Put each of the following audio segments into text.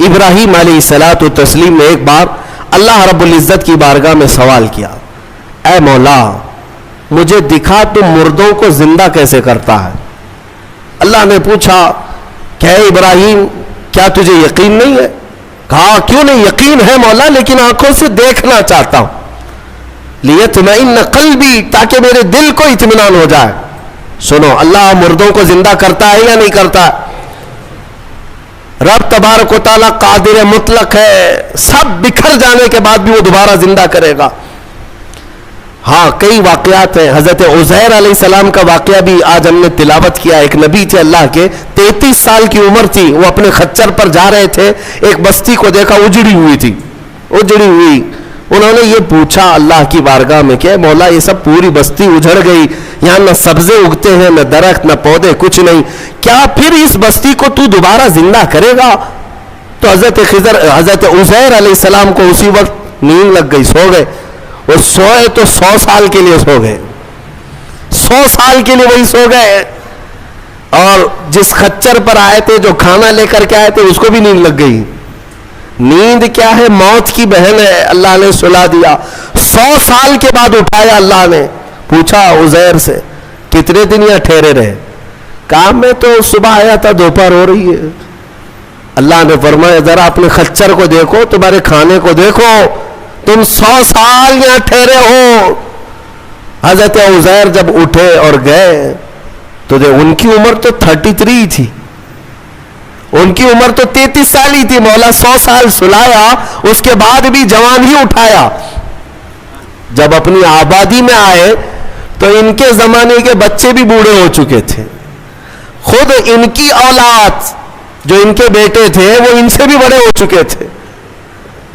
ابراہیم علیہ السلام نے ایک بار اللہ رب العزت کی بارگاہ میں سوال کیا، اے مولا مجھے دکھا تو مردوں کو زندہ کیسے کرتا ہے؟ اللہ نے پوچھا کہ اے ابراہیم کیا تجھے یقین نہیں ہے؟ کہا کیوں نہیں، یقین ہے مولا لیکن آنکھوں سے دیکھنا چاہتا ہوں، لیطمئن قلبی، تاکہ میرے دل کو اطمینان ہو جائے۔ سنو، اللہ مردوں کو زندہ کرتا ہے یا نہیں کرتا ہے؟ رب تبارک و تعالیٰ قادر مطلق ہے، سب بکھر جانے کے بعد بھی وہ دوبارہ زندہ کرے گا۔ ہاں کئی واقعات ہیں، حضرت عزیر علیہ السلام کا واقعہ بھی آج ہم نے تلاوت کیا۔ ایک نبی تھے اللہ کے، 33 سال کی عمر تھی، وہ اپنے خچر پر جا رہے تھے، ایک بستی کو دیکھا اجڑی ہوئی تھی، اجڑی ہوئی۔ انہوں نے یہ پوچھا اللہ کی بارگاہ میں کہ مولا یہ سب پوری بستی اجڑ گئی، یہاں نہ سبزے اگتے ہیں، نہ درخت، نہ پودے، کچھ نہیں، کیا پھر اس بستی کو تو دوبارہ زندہ کرے گا؟ تو حضرت عزیر علیہ السلام کو اسی وقت نیند لگ گئی، سو گئے۔ وہ سوئے تو 100 سال کے لیے سو گئے، 100 سال کے لیے وہی سو گئے، اور جس خچر پر آئے تھے، جو کھانا لے کر کے آئے تھے، اس کو بھی نیند لگ گئی۔ نیند کیا ہے؟ موت کی بہن ہے، اللہ نے سلا دیا۔ 100 سال کے بعد اٹھایا اللہ نے، پوچھا عزیر سے کتنے دن یہاں ٹھہرے رہے؟ کام میں تو صبح آیا تھا، دوپہر ہو رہی ہے۔ اللہ نے فرمایا ذرا اپنے خچر کو دیکھو، تمہارے کھانے کو دیکھو، تم 100 سال یہاں ٹھہرے ہو۔ حضرت عزیر جب اٹھے اور گئے تو ان کی عمر تو 33 تھی، ان کی عمر تو 33 سال ہی تھی۔ مولا 100 سال سلایا، اس کے بعد بھی جوان ہی اٹھایا۔ جب اپنی آبادی میں آئے تو ان کے زمانے کے بچے بھی بوڑھے ہو چکے تھے، خود ان کی اولاد جو ان کے بیٹے تھے وہ ان سے بھی بڑے ہو چکے تھے،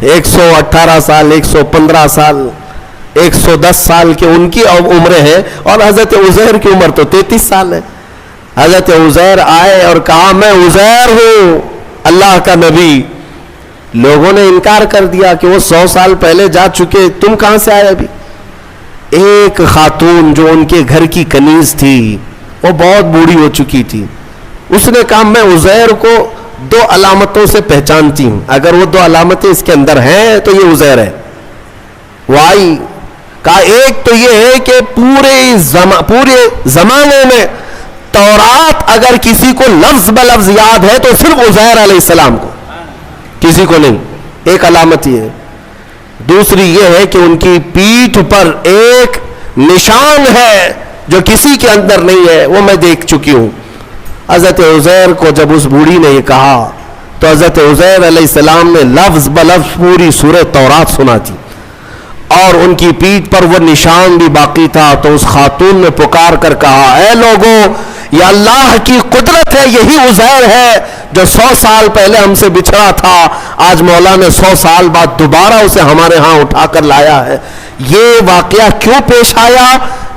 118 سال، 115 سال، 110 سال کے ان کی عمریں ہیں، اور حضرت عزیر کی عمر تو 33 سال ہے۔ حضرت عزیر آئے اور کہا میں عزیر ہوں، اللہ کا نبی۔ لوگوں نے انکار کر دیا کہ وہ 100 سال پہلے جا چکے، تم کہاں سے آئے ابھی؟ ایک خاتون جو ان کے گھر کی کنیز تھی، وہ بہت بوڑھی ہو چکی تھی، اس نے کہا میں عزیر کو 2 علامتوں سے پہچانتی ہوں، اگر وہ 2 علامتیں اس کے اندر ہیں تو یہ عزیر ہے۔ وہ آئی، کہا ایک تو یہ ہے کہ پورے زمانے میں تورات اگر کسی کو لفظ بلفظ یاد ہے تو صرف عزیر علیہ السلام کو، کسی کو نہیں، ایک علامت یہ ہے۔ دوسری یہ ہے کہ ان کی پیٹھ پر ایک نشان ہے جو کسی کے اندر نہیں ہے، وہ میں دیکھ چکی ہوں۔ حضرت عزیر کو جب اس بوڑھی نے یہ کہا تو حضرت عزیر علیہ السلام نے لفظ بلفظ پوری سورہ تورات سنا تھی، اور ان کی پیٹھ پر وہ نشان بھی باقی تھا۔ تو اس خاتون نے پکار کر کہا اے لوگوں، یہ اللہ کی قدرت ہے، یہی عزیر ہے جو 100 سال پہلے ہم سے بچھڑا تھا، آج مولا نے 100 سال بعد دوبارہ اسے ہمارے ہاں اٹھا کر لایا ہے۔ یہ واقعہ کیوں پیش آیا؟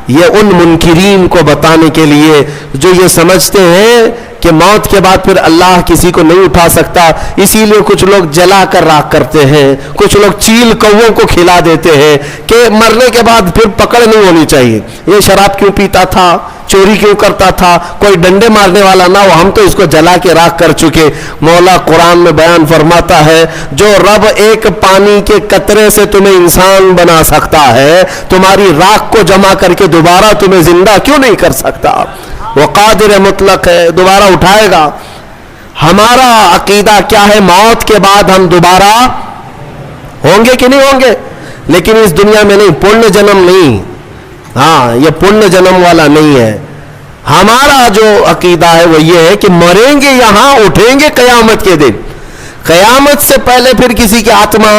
یہ ان منکرین کو بتانے کے لیے جو یہ سمجھتے ہیں کہ موت کے بعد پھر اللہ کسی کو نہیں اٹھا سکتا، اسی لیے کچھ لوگ جلا کر راکھ کرتے ہیں، کچھ لوگ چیل کووں کو کھلا دیتے ہیں کہ مرنے کے بعد پھر پکڑ نہیں ہونی چاہیے۔ یہ شراب کیوں پیتا تھا، چوری کیوں کرتا تھا، کوئی ڈنڈے مارنے والا نہ ہو، ہم تو اس کو جلا کے راکھ کر چکے۔ مولا قرآن میں بیان فرماتا ہے جو رب ایک پانی کے قطرے سے تمہیں انسان بنا سکتا ہے، تمہاری راکھ کو جمع کر کے دوبارہ تمہیں زندہ کیوں نہیں کر سکتا؟ وہ قادر مطلق ہے، دوبارہ اٹھائے گا۔ ہمارا عقیدہ کیا ہے؟ موت کے بعد ہم دوبارہ ہوں گے کہ نہیں ہوں گے، لیکن اس دنیا میں نہیں، پرن جنم نہیں، ہاں یہ پرن جنم والا نہیں ہے۔ ہمارا جو عقیدہ ہے وہ یہ ہے کہ مریں گے یہاں، اٹھیں گے قیامت کے دن۔ قیامت سے پہلے پھر کسی کی آتما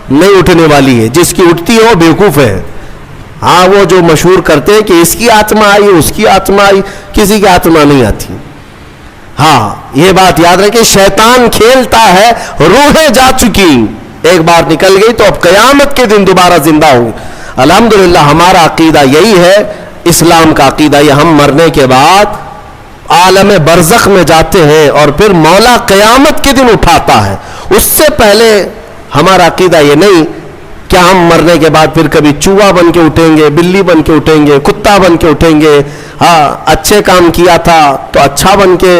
نہیں اٹھنے والی ہے، جس کی اٹھتی ہے وہ بیوقوف ہے۔ ہاں وہ جو مشہور کرتے ہیں کہ اس کی آتما آئی، اس کی آتما آئی، کسی کی آتما نہیں آتی۔ ہاں یہ بات یاد رکھیں، شیطان کھیلتا ہے، روحیں جا چکی، ایک بار نکل گئی تو اب قیامت کے دن دوبارہ زندہ ہوگی۔ الحمدللہ ہمارا عقیدہ یہی ہے، اسلام کا عقیدہ یہ، ہم مرنے کے بعد عالم برزخ میں جاتے ہیں اور پھر مولا قیامت کے دن اٹھاتا ہے۔ اس سے پہلے ہمارا عقیدہ یہ نہیں کہ ہم مرنے کے بعد پھر کبھی چوہا بن کے اٹھیں گے، بلی بن کے اٹھیں گے، کتا بن کے اٹھیں گے۔ ہاں اچھے کام کیا تھا تو اچھا بن کے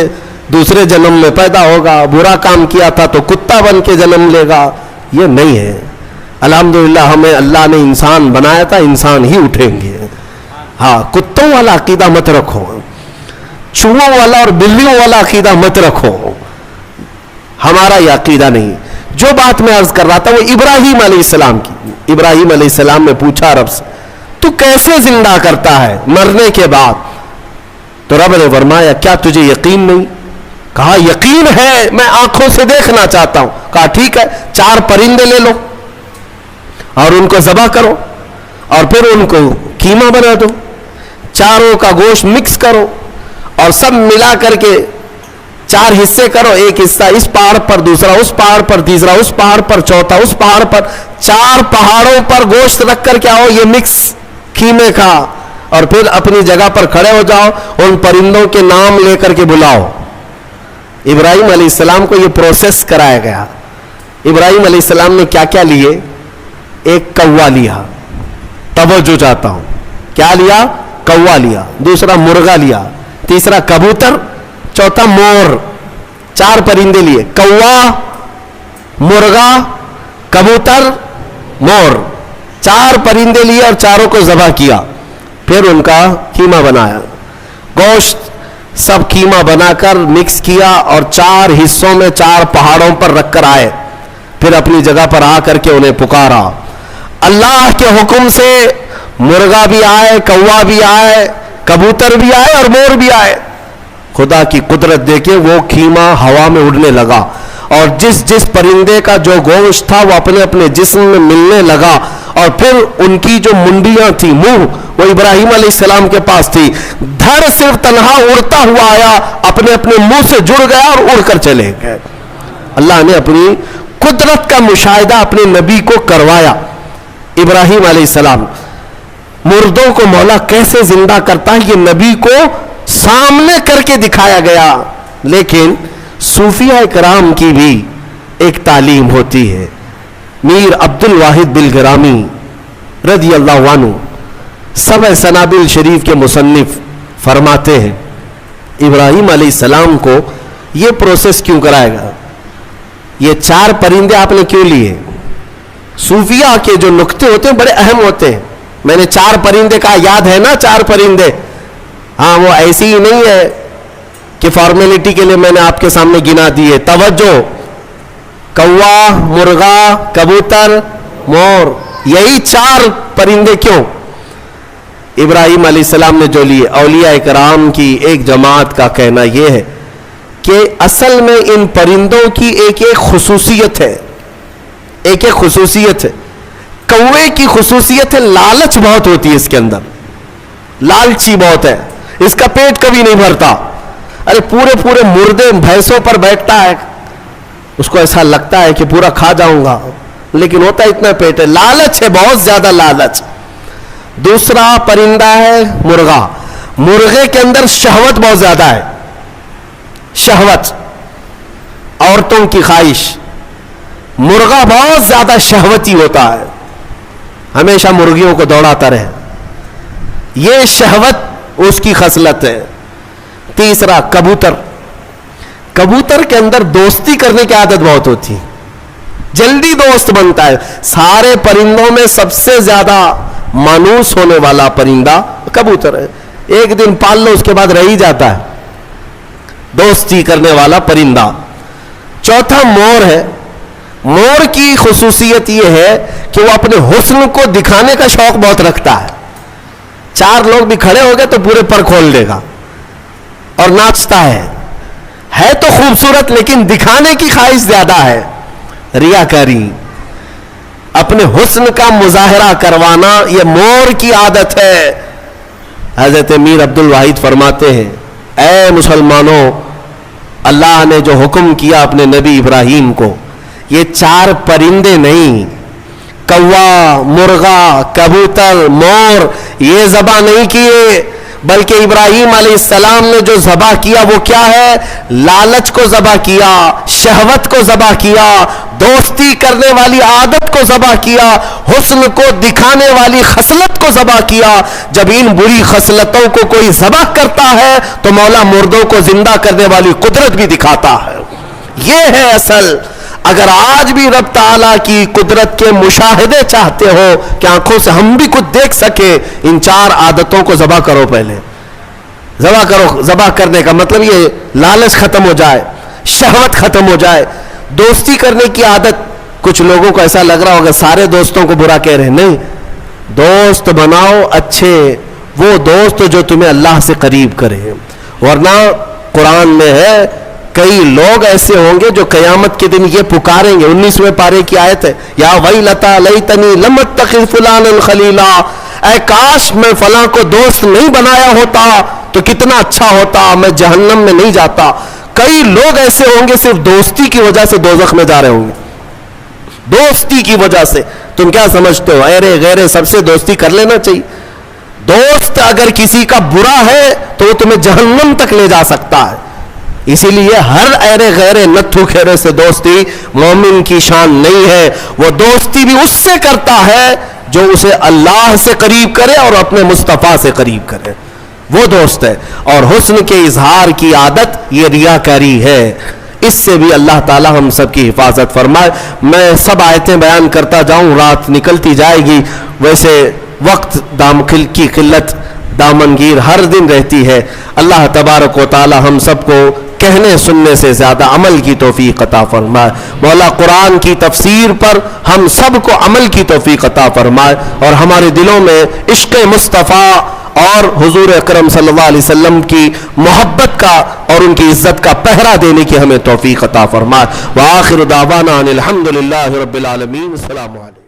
دوسرے جنم میں پیدا ہوگا, برا کام کیا تھا تو کتا بن کے جنم لے گا. یہ نہیں ہے. الحمدللہ ہمیں اللہ نے انسان بنایا تھا, انسان ہی اٹھیں گے. ہاں, کتوں والا عقیدہ مت رکھو, چوہوں والا اور بلیوں والا عقیدہ مت رکھو. ہمارا یہ عقیدہ نہیں. جو بات میں عرض کر رہا تھا وہ ابراہیم علیہ السلام کی. ابراہیم علیہ السلام نے پوچھا رب سے, تو کیسے زندہ کرتا ہے مرنے کے بعد؟ تو رب نے فرمایا کیا تجھے یقین نہیں؟ کہا یقین ہے, میں آنکھوں سے دیکھنا چاہتا ہوں. کہا ٹھیک ہے, 4 پرندے لے لو اور ان کو ذبح کرو اور پھر ان کو قیمہ بنا دو, چاروں کا گوشت مکس کرو اور سب ملا کر کے 4 حصے کرو. ایک حصہ اس پہاڑ پر, دوسرا اس پہاڑ پر, تیسرا اس پہاڑ پر, چوتھا اس پہاڑ پر. 4 پہاڑوں پر گوشت رکھ کر کے آؤ یہ مکس قیمے کا, اور پھر اپنی جگہ پر کھڑے ہو جاؤ, ان پرندوں کے نام لے کر کے بلاؤ. ابراہیم علیہ السلام کو یہ پروسیس کرایا گیا. ابراہیم علیہ السلام نے کیا کیا لیے؟ ایک کوا لیا, توجہ چاہتا ہوں, کیا لیا؟ کوا لیا. دوسرا مرغا لیا, تیسرا کبوتر, چوتھا مور. 4 پرندے لیے, کوا, مرغا, کبوتر, مور. 4 پرندے لیے اور چاروں کو ذبح کیا. پھر ان کا قیمہ بنایا, گوشت سب قیمہ بنا کر مکس کیا اور 4 حصوں میں 4 پہاڑوں پر رکھ کر آئے. پھر اپنی جگہ پر آ کر کے انہیں پکارا. اللہ کے حکم سے مرغا بھی آئے, کوا بھی آئے, کبوتر بھی آئے اور مور بھی آئے. خدا کی قدرت دیکھیں, وہ قیمہ ہوا میں اڑنے لگا اور جس جس پرندے کا جو گوشت تھا وہ اپنے اپنے جسم میں ملنے لگا. اور پھر ان کی جو منڈیاں تھی, منہ, وہ ابراہیم علیہ السلام کے پاس تھی. دھڑ صرف تنہا اڑتا ہوا آیا, اپنے اپنے منہ سے جڑ گیا اور اڑ کر چلے گئے. اللہ نے اپنی قدرت کا مشاہدہ اپنے نبی کو کروایا. ابراہیم علیہ السلام, مردوں کو مولا کیسے زندہ کرتا ہے یہ نبی کو سامنے کر کے دکھایا گیا. لیکن صوفیہ کرام کی بھی ایک تعلیم ہوتی ہے. میر عبد الواحد بلگرامی رضی اللہ عنہ, سبع سنابل شریف کے مصنف, فرماتے ہیں ابراہیم علیہ السلام کو یہ پروسیس کیوں کرایا گیا؟ یہ 4 پرندے آپ نے کیوں لیے؟ صوفیہ کے جو نقطے ہوتے ہیں بڑے اہم ہوتے ہیں. میں نے 4 پرندے کہا, یاد ہے نا 4 پرندے؟ ہاں, وہ ایسی ہی نہیں ہے کہ فارمیلٹی کے لیے میں نے آپ کے سامنے گنا دیے. توجہ, کوا, مرغا, کبوتر, مور, یہی 4 پرندے کیوں؟ ابراہیم علیہ السلام نے جو لیے. اولیاء کرام کی ایک جماعت کا کہنا یہ ہے کہ اصل میں ان پرندوں کی ایک ایک خصوصیت ہے, ایک ایک خصوصیت ہے. کوے کی خصوصیت ہے لالچ بہت ہوتی ہے اس کے اندر, لالچی بہت ہے, اس کا پیٹ کبھی نہیں بھرتا. ارے پورے پورے مردے بھینسوں پر بیٹھتا ہے, اس کو ایسا لگتا ہے کہ پورا کھا جاؤں گا, لیکن ہوتا اتنا پیٹ ہے. لالچ ہے, بہت زیادہ لالچ. دوسرا پرندہ ہے مرغا. مرغے کے اندر شہوت بہت زیادہ ہے, شہوت, عورتوں کی خواہش. مرغا بہت زیادہ شہوتی ہوتا ہے, ہمیشہ مرغیوں کو دوڑاتا رہے, یہ شہوت اس کی خصلت ہے. تیسرا کبوتر. کبوتر کے اندر دوستی کرنے کی عادت بہت ہوتی ہے, جلدی دوست بنتا ہے. سارے پرندوں میں سب سے زیادہ مانوس ہونے والا پرندہ کبوتر ہے. ایک دن پال لو, اس کے بعد رہ ہی جاتا ہے, دوستی کرنے والا پرندہ. چوتھا مور ہے. مور کی خصوصیت یہ ہے کہ وہ اپنے حسن کو دکھانے کا شوق بہت رکھتا ہے. 4 لوگ بھی کھڑے ہو گئے تو پورے پر کھول دے گا اور ناچتا ہے تو خوبصورت, لیکن دکھانے کی خواہش زیادہ ہے, ریاکاری, اپنے حسن کا مظاہرہ کروانا, یہ مور کی عادت ہے. حضرت میر عبد الواحد فرماتے ہیں, اے مسلمانوں, اللہ نے جو حکم کیا اپنے نبی ابراہیم کو, یہ 4 پرندے نہیں, کوا, مرغا, کبوتر, مور, یہ ذبح نہیں کیے, بلکہ ابراہیم علیہ السلام نے جو ذبح کیا وہ کیا ہے؟ لالچ کو ذبح کیا, شہوت کو ذبح کیا, دوستی کرنے والی عادت کو ذبح کیا, حسن کو دکھانے والی خصلت کو ذبح کیا. جب ان بری خصلتوں کو کوئی ذبح کرتا ہے تو مولا مردوں کو زندہ کرنے والی قدرت بھی دکھاتا ہے. یہ ہے اصل. اگر آج بھی رب تعالیٰ کی قدرت کے مشاہدے چاہتے ہو کہ آنکھوں سے ہم بھی کچھ دیکھ سکے, ان 4 عادتوں کو ذبح کرو. پہلے ذبح کرو. ذبح کرنے کا مطلب یہ لالچ ختم ہو جائے, شہوت ختم ہو جائے. دوستی کرنے کی عادت, کچھ لوگوں کو ایسا لگ رہا ہوگا سارے دوستوں کو برا کہہ رہے ہیں. نہیں, دوست بناؤ اچھے, وہ دوست جو تمہیں اللہ سے قریب کرے. ورنہ قرآن میں ہے کئی لوگ ایسے ہوں گے جو قیامت کے دن یہ پکاریں گے. 19ویں پارے کی آیت ہے, یا ویلتا لیتنی لم اتخذ فلانا خلیلا, اے کاش میں فلاں کو دوست نہیں بنایا ہوتا تو کتنا اچھا ہوتا, میں جہنم میں نہیں جاتا. کئی لوگ ایسے ہوں گے صرف دوستی کی وجہ سے دوزخ میں جا رہے ہوں گے. دوستی کی وجہ سے. تم کیا سمجھتے ہو ایرے غیرے سب سے دوستی کر لینا چاہیے؟ دوست اگر کسی کا برا ہے تو وہ تمہیں جہنم تک لے جا سکتا ہے. اسی لیے ہر ایرے غیرے نتھو خیرے سے دوستی مومن کی شان نہیں ہے. وہ دوستی بھی اس سے کرتا ہے جو اسے اللہ سے قریب کرے اور اپنے مصطفیٰ سے قریب کرے, وہ دوست ہے. اور حسن کے اظہار کی عادت یہ ریاکاری ہے, اس سے بھی اللہ تعالی ہم سب کی حفاظت فرمائے. میں سب آیتیں بیان کرتا جاؤں, رات نکلتی جائے گی. ویسے وقت کی قلت دامنگیر ہر دن رہتی ہے. اللہ تبارک و تعالی ہم سب کو کہنے سننے سے زیادہ عمل کی توفیق عطا فرمائے. مولا قرآن کی تفسیر پر ہم سب کو عمل کی توفیق عطا فرمائے, اور ہمارے دلوں میں عشق مصطفیٰ اور حضور اکرم صلی اللہ علیہ وسلم کی محبت کا اور ان کی عزت کا پہرا دینے کی ہمیں توفیق عطا فرمائے. وآخر دعوانا ان الحمد للہ رب العالمین. السلام علیکم.